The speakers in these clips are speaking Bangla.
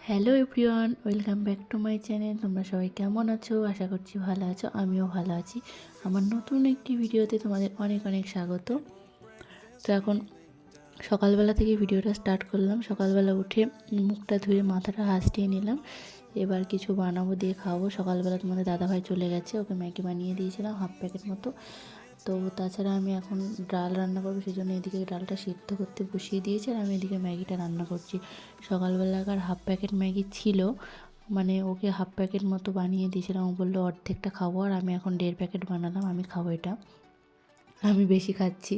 Hello everyone, welcome back to my channel. তোমরা সবাই কেমন আছো? আশা করছি ভালো আছো। আমিও ভালো আছি। আমার নতুন একটি ভিডিওতে তোমাদের অনেক অনেক স্বাগত। তো এখন সকালবেলা থেকে ভিডিওটা স্টার্ট করলাম। সকালবেলা উঠে মুখটা ধুয়ে মাথাটা হাঁচড়িয়ে নিলাম। এবার কিছু বানাবো, দিয়ে খাবো। সকালবেলা তোমাদের দাদাভাই চলে গেছে, ওকে ম্যাগি বানিয়ে দিয়েছিলাম হাফ প্যাকেট মতো। তো তাছাড়া আমি এখন ডাল রান্না করবো, সেই জন্য এদিকে ডালটা সিদ্ধ করতে বসিয়ে দিয়েছি, আর আমি এদিকে ম্যাগিটা রান্না করছি। সকালবেলাকার হাফ প্যাকেট ম্যাগি ছিল, মানে ওকে হাফ প্যাকেট মতো বানিয়ে দিয়েছিলাম। ও বললো অর্ধেকটা খাবো, আর আমি এখন 1.5 প্যাকেট বানালাম। আমি খাবো এটা, আমি বেশি খাচ্ছি।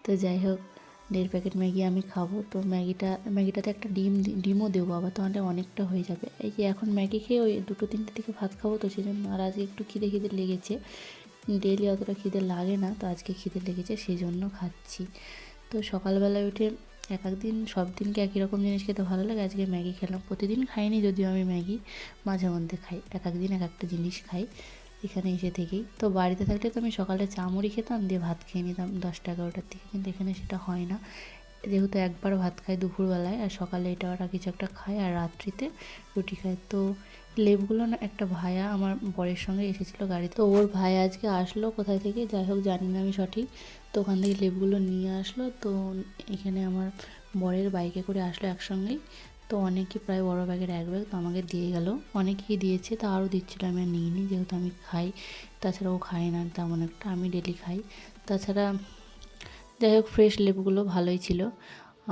তো যাই হোক, 1.5 প্যাকেট ম্যাগি আমি খাবো। তো ম্যাগিটাতে একটা ডিমও দেবো আবার, তাহলে অনেকটা হয়ে যাবে। এই যে এখন ম্যাগি খেয়ে ওই 2-3টে থেকে ভাত খাবো, তো সেই জন্য। আর আজকে একটু খিদে লেগেছে। ডেইলি অতটা খিদে লাগে না, তো আজকে খিদে লেগেছে, সেই জন্য খাচ্ছি। তো সকালবেলায় উঠে এক দিন সব দিনকে একই রকম জিনিস খেতে ভালো লাগে। আজকে ম্যাগি খেলাম। প্রতিদিন খাইনি যদিও আমি ম্যাগি, মাঝে মধ্যে খাই। এক দিন এক একটা জিনিস খাই এখানে এসে থেকেই। তো বাড়িতে থাকলে তো আমি সকালে চা মুড়ি খেতাম, দিয়ে ভাত খেয়ে নিতাম 10টা-11টার দিকে, কিন্তু এখানে সেটা হয় না। যেহেতু একবার ভাত খাই দুপুরবেলায়, আর সকালে এটা ওটা কিছু একটা খাই, আর রাত্রিতে রুটি খাই। তো লেবুগুলো না, একটা ভায়া আমার বরের সঙ্গে এসেছিলো গাড়িতে, তো ওর ভাই আজকে আসলো কোথায় থেকে, যাই হোক জানি না আমি সঠিক। তো ওখান থেকে লেবুগুলো নিয়ে আসলো। তো এখানে আমার বরের বাইকে করে আসলো একসঙ্গেই। তো অনেকই, প্রায় বড় ব্যাগের 1 ব্যাগ, তো আমাকে দিয়ে গেল। অনেকেই দিয়েছে, তা আরও দিচ্ছিলো, আমি আর নিইনি, যেহেতু আমি খাই। তাছাড়া ও খায় না তেমন একটা, আমি ডেলি খাই। তাছাড়া যাই হোক, ফ্রেশ লেবুগুলো ভালোই ছিল।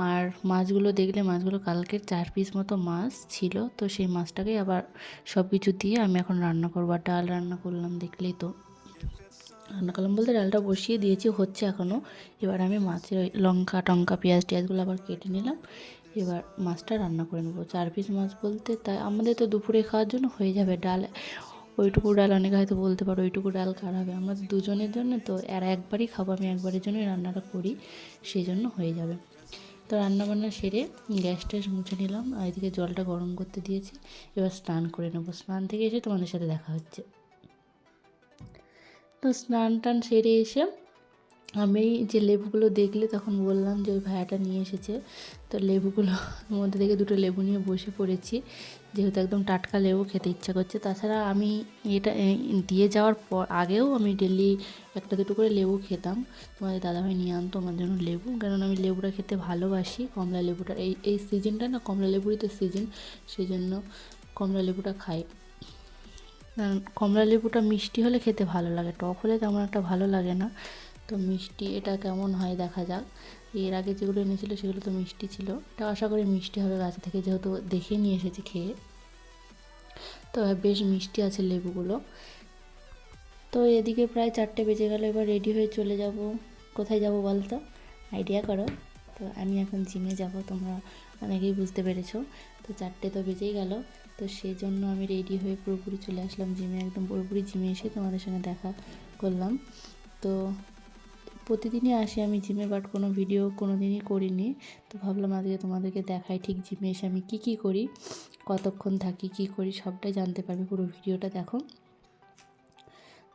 আর মাছগুলো দেখলে, মাছগুলো কালকের 4 পিস মতো মাছ ছিল। তো সেই মাছটাকেই আবার সব কিছু দিয়ে আমি এখন রান্না করবো। আর ডাল রান্না করলাম, দেখলেই তো। রান্না করলাম বলতে ডালটা বসিয়ে দিয়েছি, হচ্ছে এখনও। এবার আমি মাছের ওই লঙ্কা টঙ্কা পেঁয়াজ টিয়াজগুলো আবার কেটে নিলাম। এবার মাছটা রান্না করে নেবো। 4 পিস মাছ বলতে তাই আমাদের তো দুপুরে খাওয়ার জন্য হয়ে যাবে। ডাল ওইটুকু ডাল, অনেকে হয়তো বলতে পারো ওইটুকু ডাল কার হবে, আমরা দুজনের জন্য তো। আর একবারই খাবো, আমি একবারের জন্যই রান্নাটা করি, সেই জন্য হয়ে যাবে। তো রান্নাবান্না সেরে গ্যাস ট্যাস মুছে নিলাম, আর এদিকে জলটা গরম করতে দিয়েছি। এবার স্নান করে নেবো। স্নান থেকে এসে তোমাদের সাথে দেখা হচ্ছে। তো স্নান টান সেরে এসে আমি যে লেবুগুলো দেখলে তখন বললাম যে ওই ভাইয়াটা নিয়ে এসেছে, তো লেবুগুলোর মধ্যে থেকে 2টো লেবু নিয়ে বসে পড়েছি, যেহেতু একদম টাটকা লেবু খেতে ইচ্ছা করছে। তাছাড়া আমি এটা দিয়ে যাওয়ার পর আগেও আমি ডেলি 1-2টো করে লেবু খেতাম। তোমাদের দাদাভাই নিয়ে আনতো আমার জন্য লেবু, কারণ আমি লেবুটা খেতে ভালোবাসি। কমলা লেবুটা, এই সিজনটা না কমলা লেবুরই তো সিজন, সেই জন্য কমলা লেবুটা খাই। কারণ কমলা লেবুটা মিষ্টি হলে খেতে ভালো লাগে, টক হলে তেমন একটা ভালো লাগে না। তো মিষ্টি এটা কেমন হয় দেখা যাক। এর আগে যেগুলো এনেছিলো সেগুলো তো মিষ্টি ছিল, এটা আশা করি মিষ্টি হবে গাছ থেকে, যেহেতু দেখে নিয়ে এসেছি খেয়ে। তো বেশ মিষ্টি আছে লেবুগুলো। তো এদিকে প্রায় 4টে বেজে গেল। এবার রেডি হয়ে চলে যাব। কোথায় যাব বলতো, আইডিয়া করো? তো আমি এখন জিমে যাব, তোমরা অনেকেই বুঝতে পেরেছো। তো 4টে তো বেজেই গেল, তো সেই জন্য আমি রেডি হয়ে পুরোপুরি চলে আসলাম জিমে। একদম পুরোপুরি জিমে এসে তোমাদের সঙ্গে দেখা করলাম। তো প্রতিদিনই আসি আমি জিমে, বাট কোনো ভিডিও কোনো দিনই করিনি। তো ভাবলাম আজকে তোমাদেরকে দেখাই, ঠিক জিমে এসে আমি কী করি, কতক্ষণ থাকি, কী করি, সবটাই জানতে পারবে। পুরো ভিডিওটা দেখো।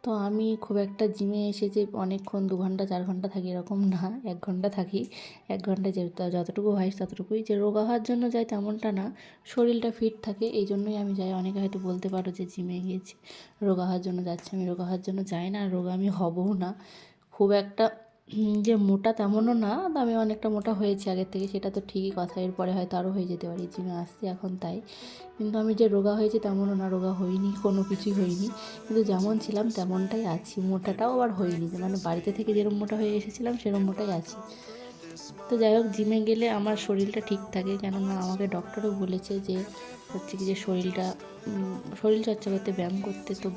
তো আমি খুব একটা জিমে এসে যে অনেকক্ষণ 2 ঘন্টা 4 ঘন্টা থাকি এরকম না, 1 ঘন্টা থাকি। 1 ঘন্টায় যতটুকু হয় ততটুকুই। যে রোগা হওয়ার জন্য যাই তেমনটা না, শরীরটা ফিট থাকে এই জন্যই আমি যাই। অনেকে হয়তো বলতে পারো যে জিমে গিয়েছি রোগা হওয়ার জন্য যাচ্ছে, আমি রোগা হওয়ার জন্য যাই না, আর রোগা আমি হবও না। খুব একটা যে মোটা তেমনও না, আমি অনেকটা মোটা হয়েছি আগের থেকে, সেটা তো ঠিকই কথা। এরপরে হয়তো আরও হয়ে যেতে পারি, জিমে আসছি এখন তাই। কিন্তু আমি যে রোগা হয়েছি তেমনও না, রোগা হইনি, কোনো কিছুই হয়নি। কিন্তু যেমন ছিলাম তেমনটাই আছি, মোটাটাও আবার হয়নি, যে মানে বাড়িতে থেকে যেরকম মোটা হয়ে এসেছিলাম সেরকম মোটাই আছি। তো যাই হোক, জিমে গেলে আমার শরীরটা ঠিক থাকে, কেননা আমাকে ডক্টরও বলেছে যে হচ্ছে কি যে শরীর চর্চা করতে, ব্যায়াম করতে। তো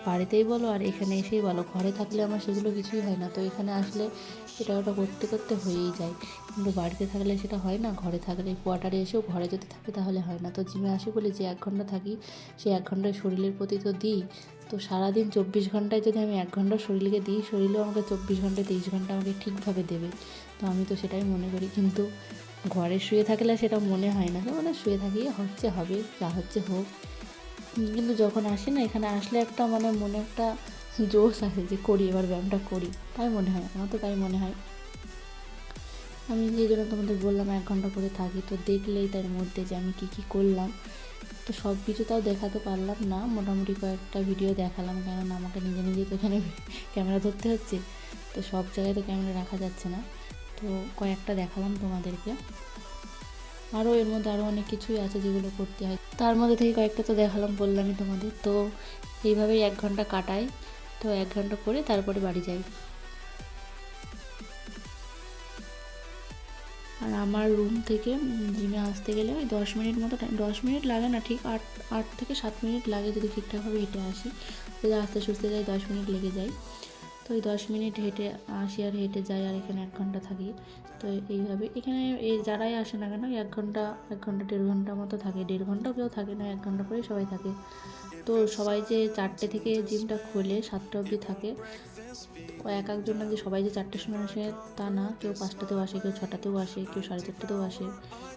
বাড়িতেই বলো আর এখানে এসেই বলো, ঘরে থাকলে আমার সেগুলো কিছুই হয় না। তো এখানে আসলে এটা ওটা করতে করতে হয়েই যায়, কিন্তু বাড়িতে থাকলে সেটা হয় না। ঘরে থাকলে কোয়ার্টারে এসেও ঘরে যদি থাকি তাহলে হয় না। তো জিমে আসি বলে যে 1 ঘন্টা থাকি, সেই 1 ঘন্টায় শরীরের প্রতি তো দিই। তো সারাদিন 24 ঘন্টায় যদি আমি 1 ঘন্টা শরীরকে দিই, শরীরেও আমাকে 24 ঘন্টায় 23 ঘন্টা আমাকে ঠিকভাবে দেবে। তো আমি তো সেটাই মনে করি, কিন্তু ঘরে শুয়ে থাকলে সেটা মনে হয় না, মানে শুয়ে থাকি, হচ্ছে হবে, যা হচ্ছে হোক। কিন্তু যখন আসি না, এখানে আসলে একটা মানে মনে একটা জোশ আসে যে করি, এবার ব্যায়ামটা করি, তাই মনে হয়, আমার তো তাই মনে হয়। আমি সেই জন্য তোমাদের বললাম 1 ঘন্টা করে থাকি, তো দেখলেই তার মধ্যে যে আমি কী কী করলাম। তো সব কিছু তাও দেখাতে পারলাম না, মোটামুটি কয়েকটা ভিডিও দেখালাম, কারণ আমাকে নিজে নিজে তো এখানে ক্যামেরা ধরতে হচ্ছে, তো সব জায়গায় তো ক্যামেরা রাখা যাচ্ছে না। তো কয়েকটা দেখালাম তোমাদেরকে, আরও এর মধ্যে আরও অনেক কিছুই আছে যেগুলো করতে হয়, তার মধ্যে থেকে কয়েকটা তো দেখালাম, বললামই তোমাদের। তো এইভাবেই 1 ঘন্টা কাটাই, তো 1 ঘন্টা করে তারপরে বাড়ি যাই। আর আমার রুম থেকে জিমে আসতে গেলে ওই 10 মিনিট মতো টাইম, 10 মিনিট লাগে না, ঠিক 8 থেকে 7 মিনিট লাগে যদি ঠিকঠাকভাবে হেঁটে আসি। যদি আস্তে সুস্তে যাই 10 মিনিট লেগে যায়। তো ওই 10 মিনিট হেঁটে আসি আর হেঁটে যাই, আর এখানে 1 ঘন্টা থাকি। তো এইভাবে এখানে এই যারাই আসে না কেন 1 ঘন্টা 1.5 ঘন্টা মতো থাকে, 1.5 ঘন্টাও কেউ থাকে না, 1 ঘন্টা করেই সবাই থাকে। তো সবাই যে 4টে থেকে জিমটা খোলে 7টা অবধি থাকে, ও এক একজন না যে সবাই যে 4টের সময় আসে তা না, কেউ 5টাতেও আসে, কেউ 6টাতেও আসে, কেউ 4:30টাতেও আসে,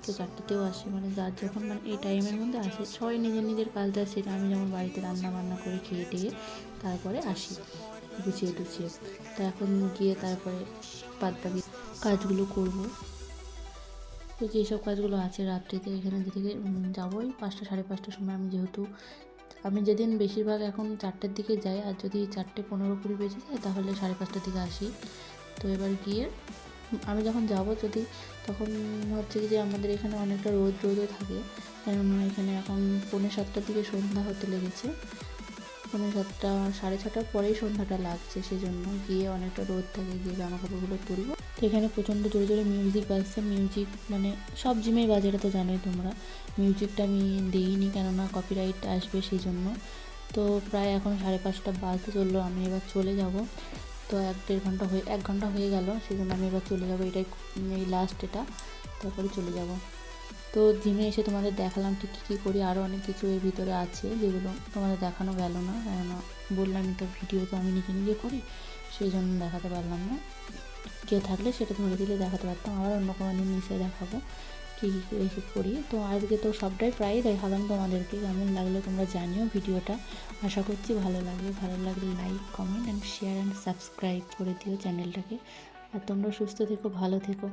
কেউ 4টাতেও আসে, মানে যার যখন মানে এই টাইমের মধ্যে আসে। সবাই নিজের নিজের কাজটা সেটা, আমি যেমন বাড়িতে রান্না বান্না করে খেয়ে টেয়ে তারপরে আসি গুছিয়ে টুছিয়ে। তো এখন গিয়ে তারপরে বাদবাকি কাজগুলো করবো। তো যেসব কাজগুলো আছে রাত্রিতে এখানে থেকে যাবোই 5টা 5:30টার সময়। আমি যেদিন বেশিরভাগ এখন 4টের দিকে যাই, আর যদি 4:15-20 বেজে যায় তাহলে 5:30টার দিকে আসি। তো এবার গিয়ে আমি যখন যাব যদি, তখন হচ্ছে কি যে আমাদের এখানে অনেকটা রোদও থাকে, কেননা এখানে এখন 6:45টার দিকে সন্ধ্যা হতে লেগেছে, 6:45 6:30টার পরেই সন্ধ্যাটা লাগছে, সেই জন্য গিয়ে অনেকটা রোদ থাকে, গিয়ে জামা কাপড়গুলো তুলবো। তো এখানে প্রচণ্ড জোরে জোরে মিউজিক বাজছে, মিউজিক মানে সব জিমেই বাজে, এটা তো জানোই তোমরা। মিউজিকটা আমি দিইনি কেননা কপিরাইট আসবে সেই জন্য। তো প্রায় এখন 5:30 বাজতে চললো, আমি এবার চলে যাব। তো 1 ঘন্টা হয়ে গেল, সেই জন্য আমি এবার চলে যাবো, এটাই এই লাস্ট এটা, তারপরে চলে যাব। তো জিমে এসে তোমাদের দেখালাম ঠিক কী করি, আরও অনেক কিছু এর ভিতরে আছে যেগুলো তোমাদের দেখানো গেল না, কেননা বললামই তো ভিডিও তো আমি নিজে নিজে করি, সেই জন্য দেখাতে পারলাম না। কেউ থাকলে সেটা ধরে দিলে দেখাতে পারতাম, আবার অন্য কোনো দিন এসে দেখাবো কী কী এসে করি। তো আজকে তো সবটাই প্রায় দেখালাম তোমাদেরকে, কেমন লাগলো তোমরা জানিও ভিডিওটা, আশা করছি ভালো লাগবে। ভালো লাগলে like, comment and share and subscribe করে দিও চ্যানেলটাকে। আর তোমরা সুস্থ থেকো, ভালো থেকো।